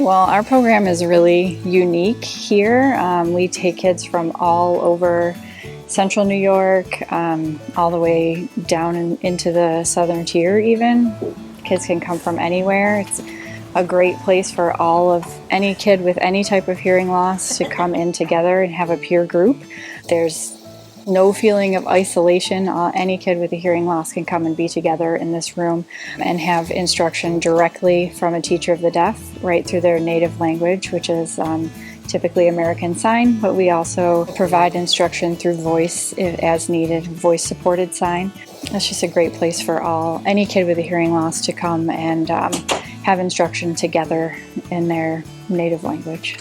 Well, our program is really unique here. We take kids from all over central New York, all the way down into the southern tier even. Kids can come from anywhere. It's a great place for any kid with any type of hearing loss to come in together and have a peer group. There's no feeling of isolation. Any kid with a hearing loss can come and be together in this room and have instruction directly from a teacher of the deaf right through their native language, which is typically American Sign, but we also provide instruction through voice as needed, voice-supported sign. It's just a great place for any kid with a hearing loss to come and have instruction together in their native language.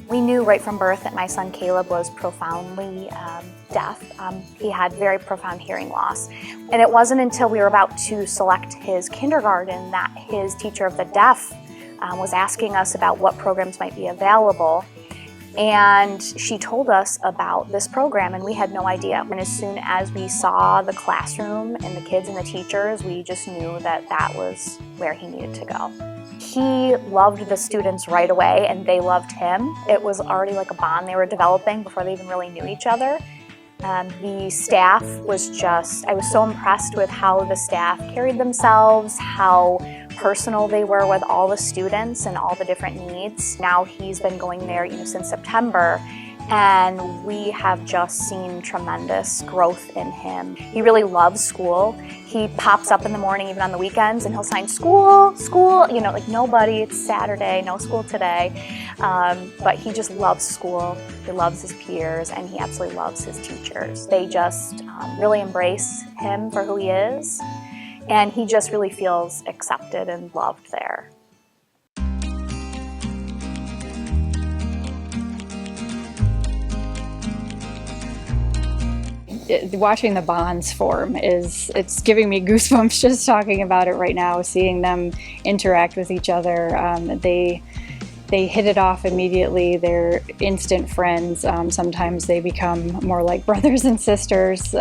We knew right from birth that my son Caleb was profoundly deaf. He had very profound hearing loss. And it wasn't until we were about to select his kindergarten that his teacher of the deaf was asking us about what programs might be available. And she told us about this program, and we had no idea. And as soon as we saw the classroom and the kids and the teachers, we just knew that that was where he needed to go. He loved the students right away, and they loved him. It was already like a bond they were developing before they even really knew each other. The staff I was so impressed with how the staff carried themselves, how personal they were with all the students and all the different needs. Now he's been going there since September, and we have just seen tremendous growth in him. He really loves school. He pops up in the morning, even on the weekends, and he'll sign school, like nobody, it's Saturday, no school today. But he just loves school, he loves his peers, and he absolutely loves his teachers. They just really embrace him for who he is, and he just really feels accepted and loved there. Watching the bonds form it's giving me goosebumps just talking about it right now, seeing them interact with each other. They hit it off immediately. They're instant friends. Sometimes they become more like brothers and sisters.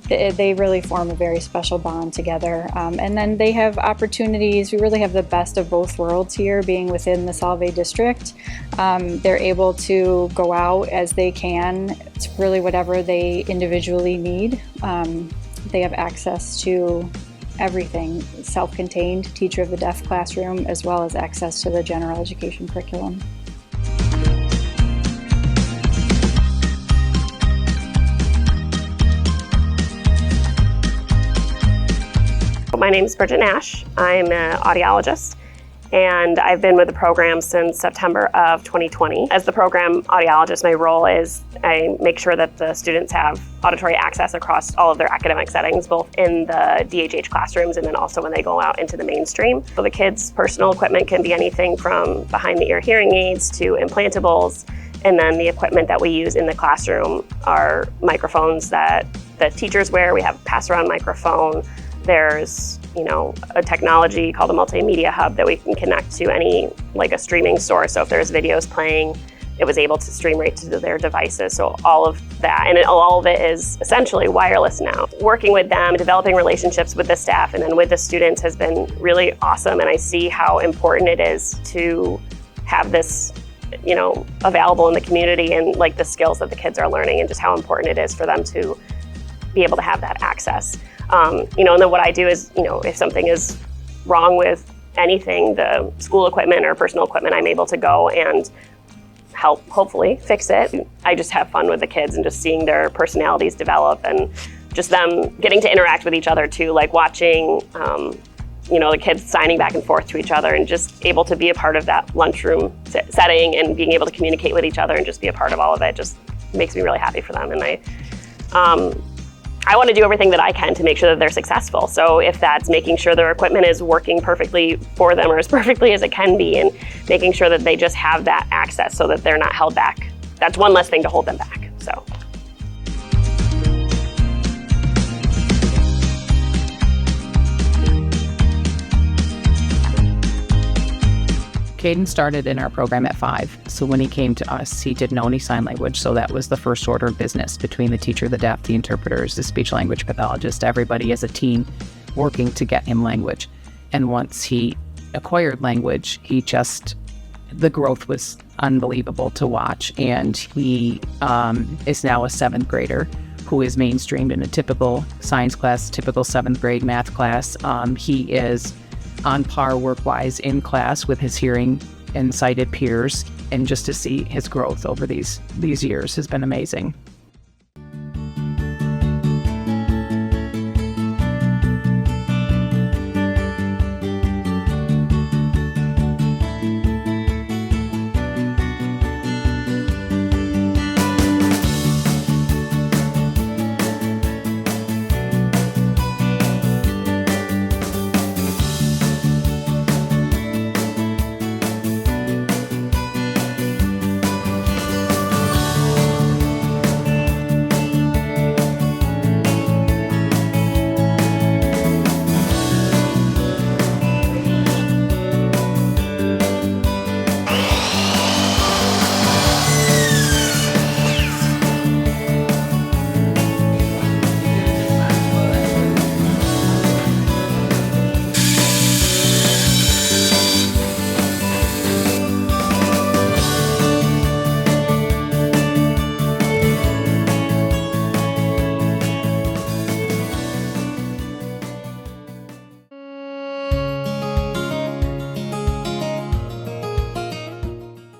They really form a very special bond together. And then they have opportunities. We really have the best of both worlds here, being within the Solvay district. They're able to go out as they can. It's really whatever they individually need. They have access to everything, self-contained teacher of the deaf classroom, as well as access to the general education curriculum. My name is Bridget Nash. I'm an audiologist, and I've been with the program since September of 2020. As the program audiologist, my role is I make sure that the students have auditory access across all of their academic settings, both in the DHH classrooms and then also when they go out into the mainstream. So the kids' personal equipment can be anything from behind-the-ear hearing aids to implantables, and then the equipment that we use in the classroom are microphones that the teachers wear. We have a pass-around microphone. There's, a technology called a multimedia hub that we can connect to like a streaming source. So if there's videos playing, it was able to stream right to their devices. So all of that, and all of it is essentially wireless now. Working with them, developing relationships with the staff and then with the students has been really awesome. And I see how important it is to have this, available in the community, and like the skills that the kids are learning, and just how important it is for them to be able to have that access. And then what I do is, if something is wrong with anything, the school equipment or personal equipment, I'm able to go and help hopefully fix it. I just have fun with the kids and just seeing their personalities develop, and just them getting to interact with each other too, like watching, the kids signing back and forth to each other, and just able to be a part of that lunchroom setting and being able to communicate with each other and just be a part of all of it just makes me really happy for them. And I want to do everything that I can to make sure that they're successful. So if that's making sure their equipment is working perfectly for them, or as perfectly as it can be, and making sure that they just have that access so that they're not held back. That's one less thing to hold them back. So. Caden started in our program at 5. So when he came to us, he didn't know any sign language. So that was the first order of business between the teacher, the deaf, the interpreters, the speech language pathologist, everybody as a team working to get him language. And once he acquired language, the growth was unbelievable to watch. And he is now a 7th grader who is mainstreamed in a typical science class, typical 7th grade math class. He is on par work-wise in class with his hearing and sighted peers. And just to see his growth over these years has been amazing.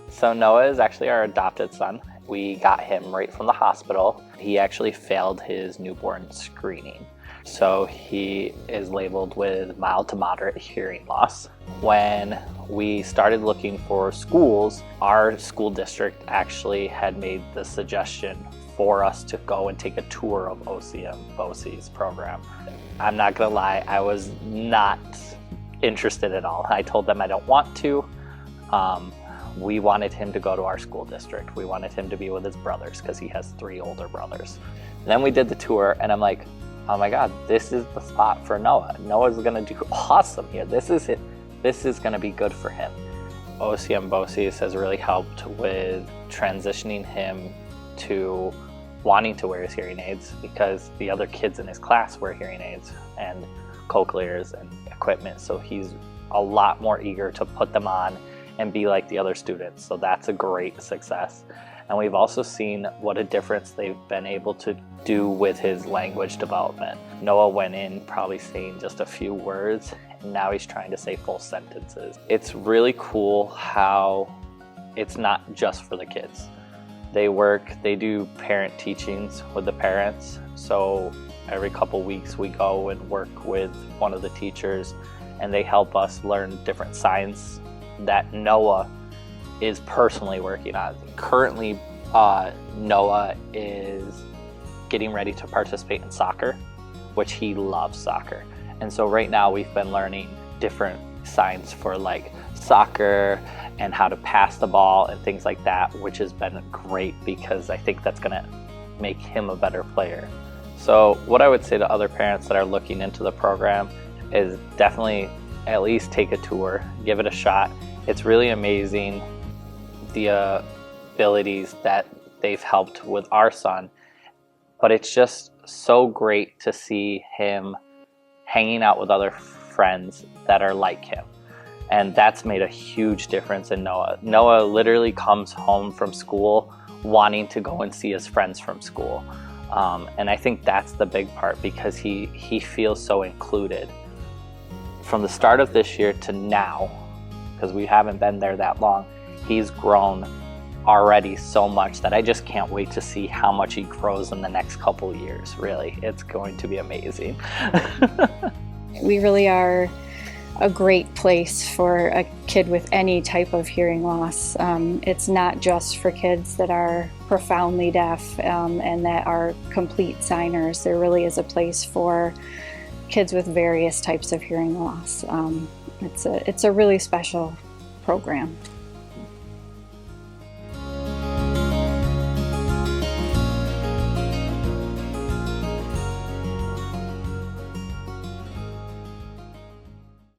So Noah is actually our adopted son. We got him right from the hospital. He actually failed his newborn screening. So he is labeled with mild to moderate hearing loss. When we started looking for schools, our school district actually had made the suggestion for us to go and take a tour of OCM BOCES program. I'm not gonna lie, I was not interested at all. I told them I don't want to. We wanted him to go to our school district. We wanted him to be with his brothers because he has 3 older brothers. And then we did the tour and I'm like, oh my God, this is the spot for Noah. Noah's gonna do awesome here. This is it. This is gonna be good for him. OCM BOCES has really helped with transitioning him to wanting to wear his hearing aids because the other kids in his class wear hearing aids and cochlears and equipment. So he's a lot more eager to put them on and be like the other students. So that's a great success. And we've also seen what a difference they've been able to do with his language development. Noah went in probably saying just a few words, and now he's trying to say full sentences. It's really cool how it's not just for the kids. They do parent teachings with the parents. So every couple weeks we go and work with one of the teachers and they help us learn different signs that Noah is personally working on. Currently, Noah is getting ready to participate in soccer, which he loves soccer. And so right now we've been learning different signs for like soccer and how to pass the ball and things like that, which has been great because I think that's gonna make him a better player. So what I would say to other parents that are looking into the program is definitely at least take a tour, give it a shot. It's really amazing the abilities that they've helped with our son, but it's just so great to see him hanging out with other friends that are like him. And that's made a huge difference in Noah. Noah literally comes home from school wanting to go and see his friends from school. And I think that's the big part because he feels so included. From the start of this year to now, because we haven't been there that long, he's grown already so much that I just can't wait to see how much he grows in the next couple years, really. It's going to be amazing. We really are a great place for a kid with any type of hearing loss. It's not just for kids that are profoundly deaf and that are complete signers. There really is a place for kids with various types of hearing loss. It's a really special program.